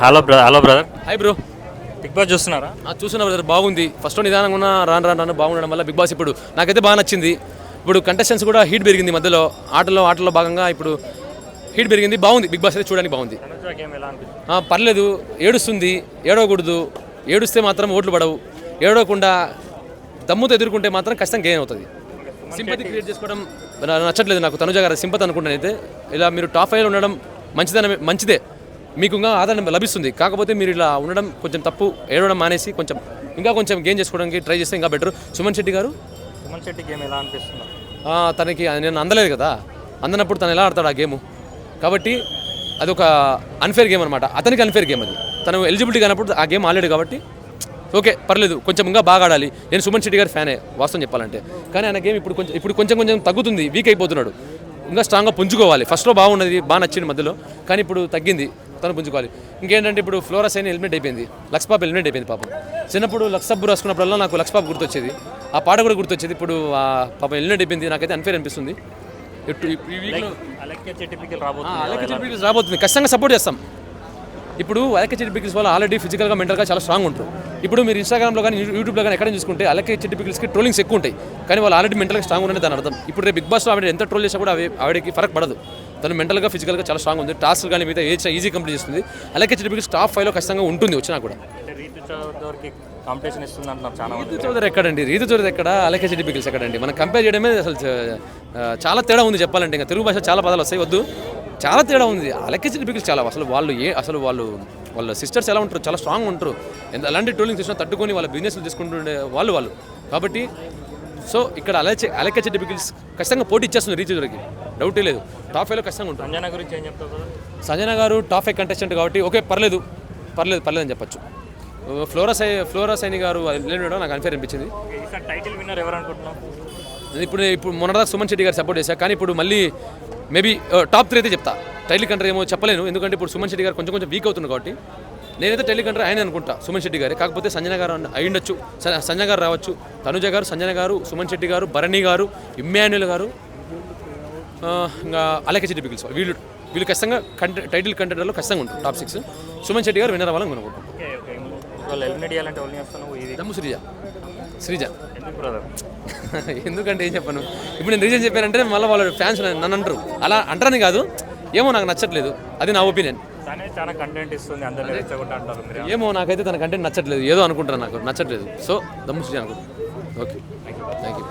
Hello brother. Hi bro. Bigg Boss చూస్తున్నారా? చూస్తున్నా brother, బాగుంది. ఫస్ట్ నిదానంగా ఉన్న రాను బాగుండడం వల్ల బిగ్ బాస్ ఇప్పుడు నాకైతే బాగా నచ్చింది. ఇప్పుడు కంటెస్టెంట్స్ కూడా హీట్ పెరిగింది మధ్యలో, ఆటల్లో భాగంగా ఇప్పుడు హీట్ పెరిగింది. బాగుంది బిగ్ బాస్ అయితే, చూడడానికి బాగుంది. పర్లేదు. ఏడుస్తుంది, ఏడవకూడదు. ఏడుస్తే మాత్రం ఓట్లు పడవు. ఏడవకుండా దమ్ముతో ఎదుర్కొంటే మాత్రం ఖచ్చితంగా గెయిన్ అవుతుంది. సింపతి క్రియేట్ చేసుకోవడం నచ్చట్లేదు నాకు. తనుజ గారి సింపతి అనుకుంటానైతే. ఇలా మీరు టాప్ 5లో ఉండడం మంచిదే, మీకు ఇంకా ఆదరణ లభిస్తుంది. కాకపోతే మీరు ఇలా ఉండడం కొంచెం తప్పు. ఏడవడం మానేసి ఇంకా కొంచెం గెయిన్ చేసుకోవడానికి ట్రై చేస్తే ఇంకా బెటర్. సుమన్ శెట్టి గేమ్ ఎలా అనిపిస్తుంది? తనకి నేను అందలేదు కదా, అందనప్పుడు తను ఎలా ఆడతాడు ఆ గేమ్. కాబట్టి అదొక అన్ఫేర్ గేమ్ అనమాట. అతనికి అన్ఫేర్ గేమ్ అది. తను ఎలిజిబిలిటీ కానప్పుడు ఆ గేమ్ ఆడలేడు కాబట్టి ఓకే, పర్లేదు. కొంచెం ఇంకా బాగా ఆడాలి. నేను సుమన్ శెట్టి గారి ఫ్యానే వాస్తవం చెప్పాలంటే. కానీ ఆయన గేమ్ ఇప్పుడు కొంచెం తగ్గుతుంది, వీక్ అయిపోతున్నాడు. ఇంకా స్ట్రాంగ్గా పుంజుకోవాలి. ఫస్ట్లో బాగున్నది, బాగా నచ్చింది మధ్యలో, కానీ ఇప్పుడు తగ్గింది. తను పుంజుకోవాలి. ఇంకేంటంటే ఇప్పుడు ఫ్లోరస్ అయిన ఎలిమినేట్ అయిపోయింది, లక్స్ పాప్ ఎలిమినేట్ అయిపోయింది. పాపం చిన్నప్పుడు లక్స్ సబ్బు రాసుకున్నప్పుడల్లా నాకు లక్స్ పాప్ గుర్తొచ్చేది, ఆ పాట కూడా గుర్తొచ్చేది. ఇప్పుడు ఆ పాపం ఎలిమినేట్ అయిపోయింది. నాకైతే అన్ఫేర్ అనిపిస్తుంది. రాబోతుంది, ఖచ్చితంగా సపోర్ట్ చేస్తాం. ఇప్పుడు అలెక్క చెట్టి పికిల్స్ వాళ్ళు ఆల్రెడీ ఫిజికల్గా మెంటల్గా చాలా స్ట్రాంగ్ ఉంటారు. ఇప్పుడు మీరు ఇన్స్టాగ్రామ్లో కానీ యూట్యూబ్లో కానీ ఎక్కడ చూసుకుంటే అలెక్క చెట్టి పికిల్స్కి ట్రోలింగ్స్ ఎక్కువ ఉంటాయి, కానీ వాళ్ళు ఆల్రెడీ మెంటల్గా స్ట్రాంగ్ ఉన్నది దాని అర్థం. ఇప్పుడు రేపు బిగ్ బాస్లో ఆవిడ ఎంత ట్రోల్ చేసినా కూడా ఆవిడకి ఫరక్ పడదు. తను మెంటల్గా ఫిజికల్గా చాలా స్ట్రాంగ్ ఉంది. టాస్క్ కానీ మిగతా ఈజీ కంప్లీట్ చేస్తుంది. అలెక్క చెట్టి పికిల్స్ టాప్ 5లో ఖచ్చితంగా ఉంటుంది వచ్చినా కూడా. రీతు చౌదరి ఎక్కడండి? రీతు చౌదరి ఎక్కడ? అలెక్క చెట్టి పికిల్స్ ఎక్కడండి? మనం కంపేర్ చేయడమే అసలు చాలా తేడా ఉంది చెప్పాలంటే. ఇంకా తెలుగు భాష చాలా పదాలు వస్తాయి, వద్దు. చాలా తేడా ఉంది. అలెక్క చెట్టి పికిల్స్ చాలా వాళ్ళ సిస్టర్స్ ఎలా ఉంటారు, చాలా స్ట్రాంగ్ ఉంటారు. ఎలాంటి ట్రోలింగ్ చేసినా తట్టుకొని వాళ్ళ బిజినెస్లు తీసుకుంటుండే వాళ్ళు. కాబట్టి సో ఇక్కడ అలెక్క చెట్టి పికిల్స్ ఖచ్చితంగా పోటీ ఇచ్చేస్తుంది రీతు చౌదరికి, డౌటే లేదు. టాప్ 5లో ఖచ్చితంగా ఉంటుంది. సంజన గురించి ఏం చెప్తారు? సంజన గారు టాప్ 5 కంటెస్టెంట్ కాబట్టి ఓకే, పర్లేదు అని చెప్పచ్చు. ఫ్లోరస్ అయిన గారు వెళ్ళడం నాకు అన్ఫేర్ అనిపించింది. టైటిల్ విన్నర్ ఎవరు అనుకుంటున్నాం? ఇప్పుడు మొన్నదాకా సుమన్ శెట్టి గారు సపోర్ట్ చేశాను, కానీ ఇప్పుడు మళ్ళీ మేబీ టాప్ 3 అయితే చెప్తా. టైటిల్ కంట్రీ ఏమో చెప్పలేను, ఎందుకంటే ఇప్పుడు సుమన్ శెట్టి గారు కొంచెం వీక్ అవుతుంది కాబట్టి. నేనైతే టైటిల్ కంట్రీ ఆయన అనుకుంటా, సుమన్ శెట్టి గారే. కాకపోతే సంజన గారు అయ్యుండొచ్చు, సంజన గారు రావచ్చు. తనుజ గారు, సంజన గారు, సుమన్ శెట్టి గారు, భరణి గారు, ఇమ్మాన్యుల్ గారు, ఇంకా అలెక్క చెట్టి పికిల్స్ వీళ్ళు ఖచ్చితంగా టైటిల్ కంటెండర్లో ఖచ్చితంగా ఉంటారు. టాప్ 6 సుమన్ శెట్టి గారు విన్నర్ అవ్వాలని అనుకుంటాం. దమ్ము శ్రీజ ఎందుకంటే ఏం చెప్పను, ఇప్పుడు నేను రీజన్ చెప్పానంటే మళ్ళీ వాళ్ళ ఫ్యాన్స్ నన్ను అంటారు. అలా అంటారని కాదు, ఏమో నాకు నచ్చట్లేదు, అది నా ఒపీనియన్. ఏమో నాకైతే తన కంటెంట్ నచ్చట్లేదు, ఏదో అనుకుంటాను, నాకు నచ్చట్లేదు. సో దమ్ము శ్రీజ అనుకుంటాను. Okay, thank you.